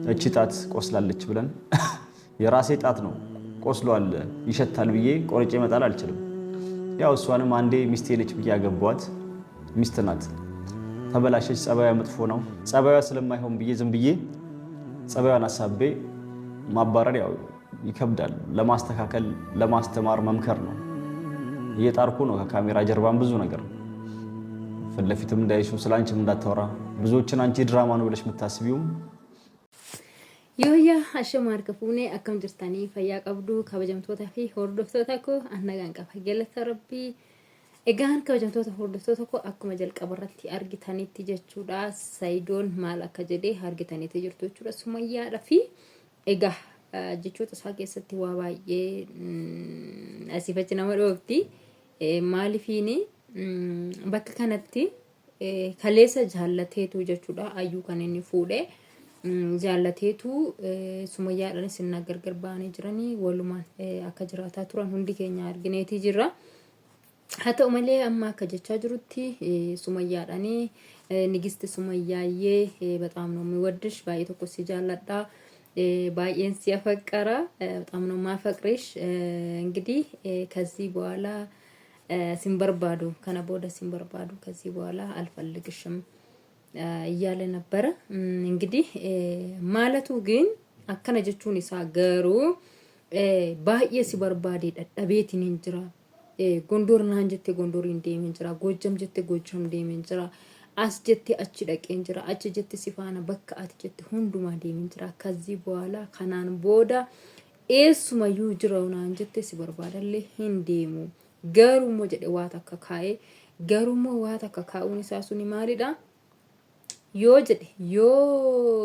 እቺ ጣት ቆስላለች ብለን የራሴ ጣት ነው ቆስሏል ይሸታል ብዬ ቆርጬ መጣል አልችልም። ያው እሷንም አንዴ ሚስቴ ነች ብዬ ያገባዋት ሚስት ናት። ተበላሸች፣ ጸባያ መጥፎ ነው፣ ጸባያ ስለማይሆን ብዬ ዝም ብዬ ጸባያን አሳቤ ማባረር ያው ይከብዳል። ለማስተካከል ለማስተማር መምከር ነው እየጣርኩ ነው። ከካሜራ ጀርባም ብዙ ነገር ፊት ለፊትም እንዳይሹ ስላንቺም እንዳታወራ ብዙዎችን አንቺ ድራማ ነው ብለሽ የምታስቢውም Yooyyaa ashama harka fuunee akkam jirtanii fayyaa qabdu kabajamtoota fi hordoftoota koo annagaan qaba galata rabbii. Egaan kabajamtoota hordoftoota koo akkuma jalqaba irratti argitanitti jechuudha Saidoon maal akka jedhee argitanitti jirtu jechuudha Sumayyaadha fi egaa jechoota isaa keessatti waa baay'ee asiifachi nama dhoofti maalifiini bakka kanatti kaleessa jaallateetu jechuudha ayyuu kan inni fuudhee jaallateetu Sumayyaadhaan isin gargar baanii jiranii walumaan akka jiraataa turan hundi keenya argineeti jirra. Haa ta'u malee amma akka jechaa jirutti Sumayyaadhaan nigisti Sumayyaayyee በጣም ነው የሚወድሽ ባይ tokko si jaalladha ባይን ሲያፈቀራ በጣም ነው ማፈቅርሽ እንግዲህ ከዚህ በኋላ ሲንበርባዱ ከነቦደ ሲንበርባዱ ከዚህ በኋላ አልፈልግሽም እያለ ነበረ። እንግዲህ ማለቱ ግን አከነ ጀቹን ይሳገሩ ባየ ሲበርባዴ ደደቤቲን እንጅራ ጎንዶርና እንጀቴ ጎንዶር እንዴም እንጅራ ጎጀም ጀቴ ጎጀም እንዴም እንጅራ አስ ጀቴ አቺ ደቄ እንጅራ አቺ ጀቴ ሲፋና በቃ አት ጀቴ ሁንዱማ እንዴም እንጅራ ከዚህ በኋላ ከናን ቦዳ ኤሱማ ዩጅራውና እንጀቴ ሲበርባደለ እንዴሙ ገሩሞ ጀዴ ዋታ ከካዬ ገሩሞ ዋታ ከካኡን ሳሱኒ ማሪዳ yoo jedhe yoo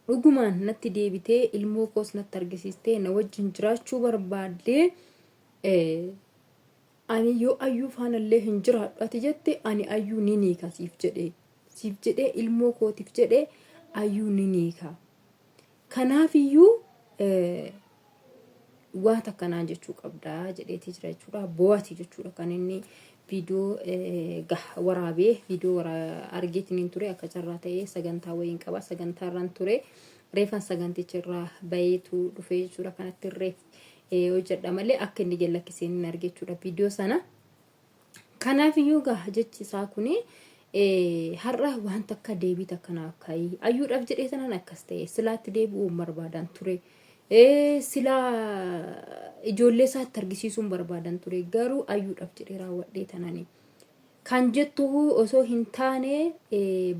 dhugumaan natti deebitee ilmoo koos natti argisiistee na wajjin jiraachuu barbaadde ani yoo ayyuu faanallee hin jiraadhu ati jette ani ayyuu ni niika siif jedhe ilmoo kootiif jedhe ayyuu ni niika. Kanaaf iyyuu waan takkanaa jechuu qabdaa jedheeti jira jechuudha bo'aati jechuudha kan inni video waraabee video argeetiniin ture akka carraa ta'ee sagantaa wayiin qaba sagantaarraan ture reefan sagantichirraa bayeetu dhufee jechuudha kanatti reef hojjedha malee akka inni jallakkiseen hin arge jechuudha video sana. Kanaaf iyyuu jechi isaa kuni har'a waan takka deebii takkanaa akkayi ayyuudhaaf jedhee sanaan akkas ta'e silaatti deebi'uu barbaadan ture sila ijoollee isaatti argisiisuun barbaadan ture garuu ayyuudhaaf jedhee raawwadhee tanani kan jettu osoo hin taane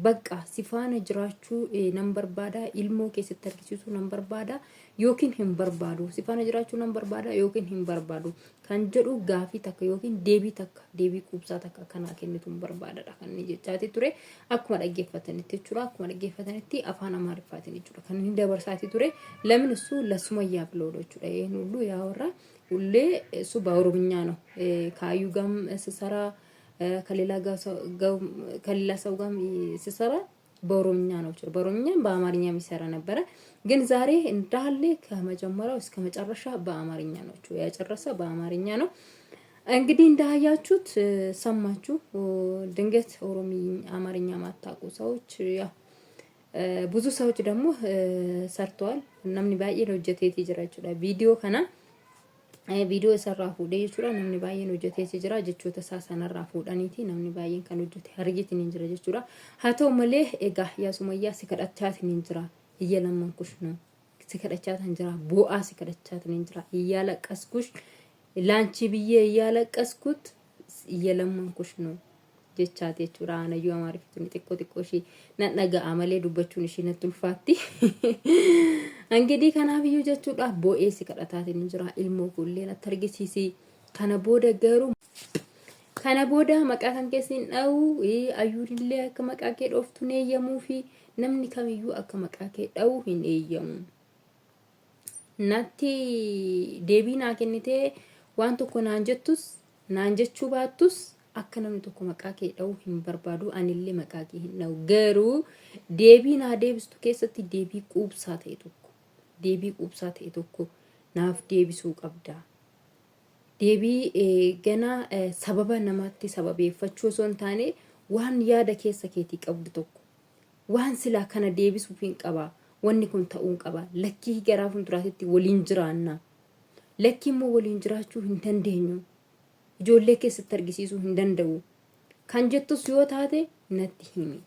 bakka sifaana jiraachuu nan barbaada ilmoo keessatti argisiisuu nan barbaada yookiin hin barbaadu sifaana jiraachuu nan barbaada yookiin hin barbaadu kan jedhu gaafii takka yookiin deebii quubsaa takka kanaa kennitu barbaadadha kan inni jechaati ture akkuma dhaggeeffatanitti jechuudha akkuma dhaggeeffatanitti afaan amaariffaatiin jechuudha kan inni dabarsaati ture ለምን እሱ ለሱመያ ብሎ ነው jechuudha ይሄን ሁሉ ያወራ ሁሌ እሱ በኦሮምኛ ነው ካዩ ጋም ሲሰራ ከሌላ ሰው ጋር ሲሰራ በኦሮምኛ ነው እሱ በኦሮምኛ በአማርኛ የሚሰራ ነበር ግን ዛሬ እንዳለ ከመጀመሪያው እስከ መጨረሻ በአማርኛ ነው እሱ ያጨረሰ በአማርኛ ነው። እንግዲህ እንዳያችሁት ሰማችሁ ድንገት አማርኛ ማታውቁ ሰዎች ያው ብዙ ሰዎች ደግሞ ሰርተዋል namni baay'een hojjeteeti jira jechuudha ቪዲዮ kana ቪዲዮ ሰራው fuudhee jechuudha namni baay'een hojjeteeti jira jechoota isaa sanarraa fuudhaniiti namni baay'een kan hojjete argitiin hin jira jechuudha. Haa ta'u malee egaa yaa Sumayyaa si kadhachaatiin hin jira iyya lamman kushnu si kadhachaatiin jira bo'aa si kadhachaatiin hin jira iyya laqaskush laanchi biyyee iyya laqaskut iyya lamman kushnu jechaati jechuudha anayyuu amaariffituun xiqqoo ishii nan dhaga'a malee dubbachuun ishii natti ulfaatti. Angidi kanaaf iyyuu jechuudha bo'ee si kadhataatiin jira ilmoo kullee natti argisiisi kana booda garuu kana booda maqaa kan keessin dha'u ayyuudillee akka maqaa kee dhooftu neeyyamuu fi namni kamiyyuu akka maqaa kee dha'u hin eeyyamu. Natti deebii naa kennitee waan tokko naan jettus naan jechuu baattus akka namni tokko maqaa kee dha'u hin barbaadu anillee maqaa kee hin dha'u garuu deebii naa deebistu keessatti deebii quubsaa ta'e tokko naaf deebisuu qabda. Deebii gana sababa namaatti sababeeffachuu osoo hin taane waan yaada keessa keetii qabdu tokko waan silaa kana deebisuuf hin qaba wanni kun ta'uun qaba lakkii garaa fuulduraatti waliin jiraanna lakkii immoo waliin jiraachuu hin dandeenyu ijoollee keessatti argisiisuu hin danda'u kan jettus yoo taate natti himi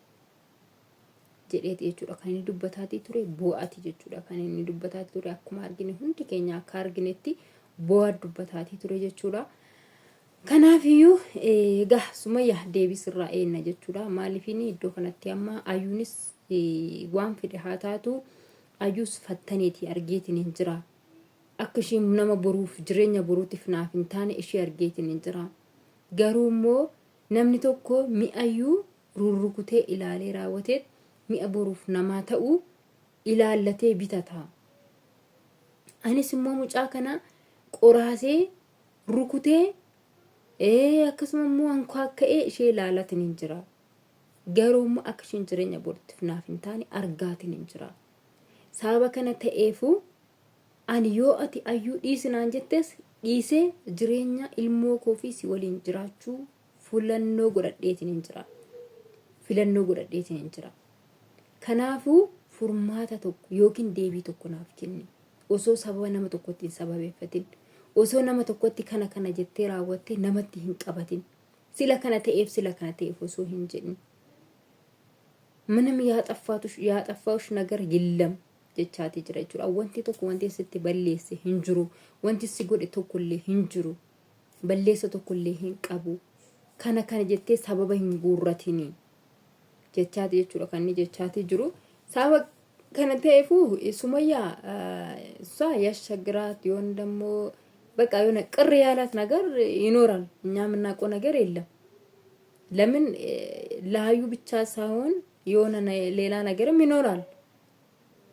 jedheeti jechuudha kan inni dubbataatii ture bo'aati jechuudha kan inni dubbataatii ture akkuma argine hundi keenya akka arginetti bo'aa dubbataatii ture jechuudha. Kanaafiyyuu egaa Sumayyaa deebisirraa eenna jechuudha maaliifini iddoo kanatti amma ayyuunis waan fedhe haa taatu ayyuus fattaneeti argeetiin hin jira akka isheen nama boruuf jireenya boruutiif naaf hin taane ishee argeetiin hin jira garuu immoo namni tokko mi'ayyuu rurrukutee ilaalee raawwatee mi'a boruuf namaa ta'uu ilaallatee bitata. Anis immoo mucaa kana qoraasee rukutee akkasuma immoo anko akka'ee ishee ilaalatiin hin jira garuu immoo akka isheen jireenya boruutiif naaf hin taane argaatiin hin jira. Sababa kana ta'eefu ani yoo ati ayyuu dhiisinaan jettes dhiisee jireenya ilmoo koo fi si waliin jiraachuu filannoo godhadheetiin hin jira. Filannoo godhadheetiin hin jira. Kanaafuu furmaata tokko yookiin deebii tokko naaf kenni. Osoo sababa nama tokkotti hin sababeeffatin. Osoo nama tokkotti kana jettee raawwattee namatti hin qabatin. Sila kana ta'eef osoo hin jedhin. Manam yaa xaffaatus nagar yillam jechaati jira jechuudha. Wanti tokko wanti sitti balleesse hin jiru. Wanti si godhe tokkollee hin jiru. Balleessa tokkollee hin qabu. Kana jettee sababa hin guurratini. Jechaati jechuudha kan inni jechaati jiru. Sababa kana ta'eefu Sumayyaa saa yashagiraat yoon dammoo በቃ የሆነ ቅር ያላት ነገር ይኖራል እኛ የምናውቀው ነገር የለም ለምን ለሀዩ ብቻ ሳይሆን የሆነ ሌላ ነገርም ይኖራል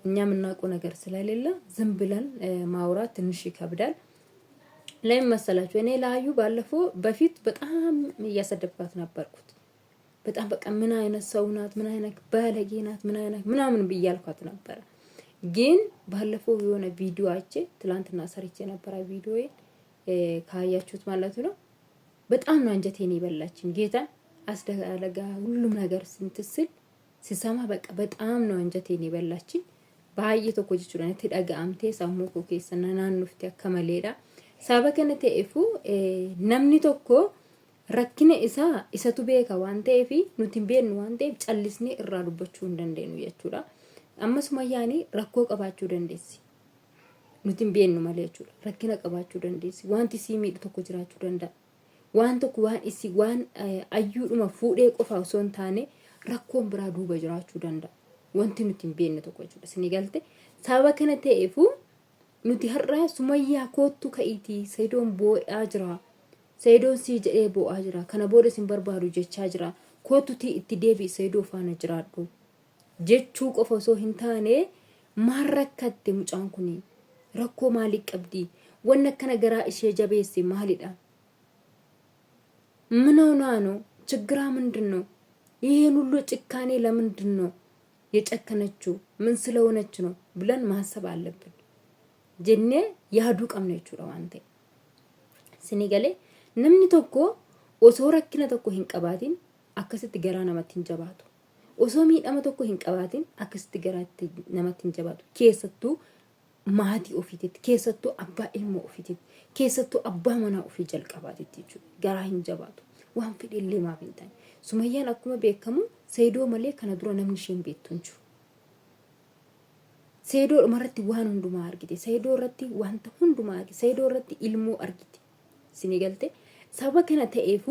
እኛ የምናውቀው ነገር ስለሌለ ዝም ብለን ማውራት ትንሽ ይከብዳል ለምን መሰላችሁ እኔ ለሀዩ ባለፈው በፊት በጣም እያሰደብኳት ነበርኩት በጣም በቃ ምን አይነት ሰው ናት ምን አይነት ባለጌ ናት ምን አይነት ምናምን ብያልኳት ነበር ግን ባለፈው የሆነ ቪዲዮ አይቼ ትላንትና ሰርቼ ነበር ቪዲዮዬ ካያችሁት ማለት ነው በጣም ነው አንጀቴን ይበላችኝ ጌታ አስደጋለጋ ሁሉም ነገር ስንትስል ሲሰማ በቃ በጣም ነው አንጀቴን ይበላችኝ ባየቶ ኮጅቹ ላይ ተዳጋምቴ ሳሙኮ ከሰናናን ንፍቴ ከመሌዳ ሳበከነቴ ኤፉ ነምኒ ቶኮ ረክነ ኢሰቱ ቤካ ዋንቴ ፊ ኑቲን ቤን ዋንቴ ጨልስኒ እራዱበቹ እንደንደኑ ያቹዳ አመስማያኒ ረኮ ቀባችሁ ደንዴሲ ኑቲን ቤኑ ማለቹ ረኪና ቀባችሁ ደንዴሲ ዋንቲ ሲሚድ tokko jiraachuu danda'a waan tokko waan isi waan ayyuuduma fuudhee qofa osoo hin taane rakkoon biraa duuba jiraachuu danda'a wanti nuti hin beekne tokko jechuudha isin galte sababa kana ta'eefu nuti har'a Sumayyaa koottu ka'iitii Saidoon boo'aa jira Saidoon si jedhee boo'aa jira kana booda sin barbaadu jechaa jira koottuti itti deebi Saidoo faana jiraadhu jechuu qofa osoo hin taane maal rakkatte mucaan kuni rakkoo maalii qabdi wanna kana garaa ishee jabeesse maalidha ምን ሆና ነው ችግሯ ምንድነው ይሄን ሁሉ ጭካኔ ለምንድነው የጨከነችው ምን ስለሆነች ነው ብለን ማሰብ አለብን ጀኔ ያዱ ቀምነቹ ለዋንተ ስኒገሌ ነምኒ ቶኮ ኦሶ ረክነ ቶኮ ሂንቀባቲን አከስት ገራ ነመቲን ጀባቱ ኦሶ ሚዳመ ቶኮ ሂንቀባቲን አከስት ገራ ነመቲን ጀባቱ ኬሰቱ ማዲ ኦፊቲት ኬሰቱ አባ ኢልሞ ኦፊቲት ኬሰቱ አባ መና ኦፊ ጀልቀባቲት ይቹ ገራ ሂንጀባቱ ዋን ፊዲሌ ማብንታን ሱመያን አኩመ ቤከሙ ሰይዶ መሌ ከነድሮ ነምንሽን ቤቱንቹ ሰይዶ መረቲ ዋን ሁንዱማ አርጊቴ ሰይዶ ረቲ ዋንተ ሁንዱማ አርጊ ሰይዶ ረቲ ኢልሞ አርጊቴ ሲኒገልቴ ሰበከነ ተኤፉ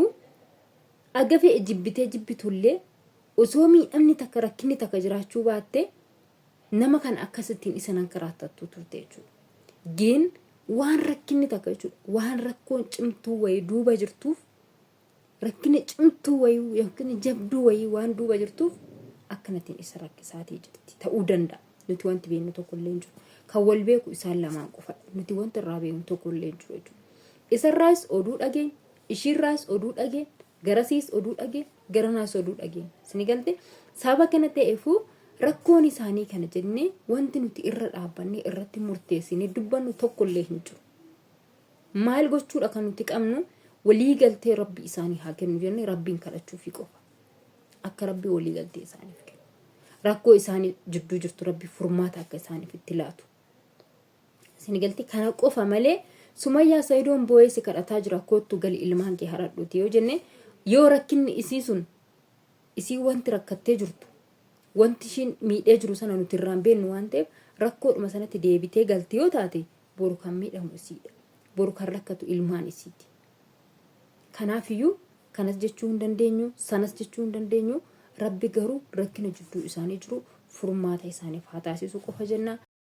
አገፌ ጅብቱሌ ኦሶሚ እምኒ ተከረክኒ ተከጅራቹ ባቴ nama kan akkasitiin isanan karaattattu turte jechuudha. Gin waan rakkinni takka jechuudha. Waan rakkoon cimtuu wayii duuba jirtuuf rakkinni cimtuu wayii yookiin jabduu wayii waan duuba jirtuuf akkanatiin isa rakkisaatii jirti. Ta'uu danda'a. Nuti wanti beeknu tokkollee hin jiru. Kan wal beeku isaan lamaan qofa. Nuti wanti irraa beeknu tokkollee hin jiru jechuudha. Isarraas oduu dhageen, ishiirraas oduu dhageen, garasiis oduu dhageen, garanaas oduu dhageen. Sini galte sababa kana ta'eefuu rakkoon isaanii kana jennee wanti nuti irra dhaabbanne irratti murteessine dubbannu tokkollee hin jiru. Maal gochuudha kan nuti qabnu walii galtee rabbi isaanii haa kennu jennee rabbiin kadhachuu fi qofa. Akka rabbi walii galtee isaaniif kennu. rakkoo isaanii jidduu jirtu rabbi furmaata akka isaaniif itti laatu. Sinigalti kana qofa malee Sumayyaa Sayidoon boo'ee kadhataa jira kootu gali ilmaan kee haradhuuti yoo jenne yoo rakkinni isii sun isii wanti rakkattee jirtu wanti ishiin miidhee jiru sana nuti irraan beennu waan ta'eef rakkoodhuma sanatti deebitee galti yoo taate boru kan miidhamu isiidha. Boru kan rakkatu ilmaan isiiti. Kanaafiyyuu kanas jechuu hin dandeenyu sanas jechuu hin dandeenyu rabbi garuu rakkina jidduu isaanii jiru furmaata isaaniif haa taasisu qofa jenna.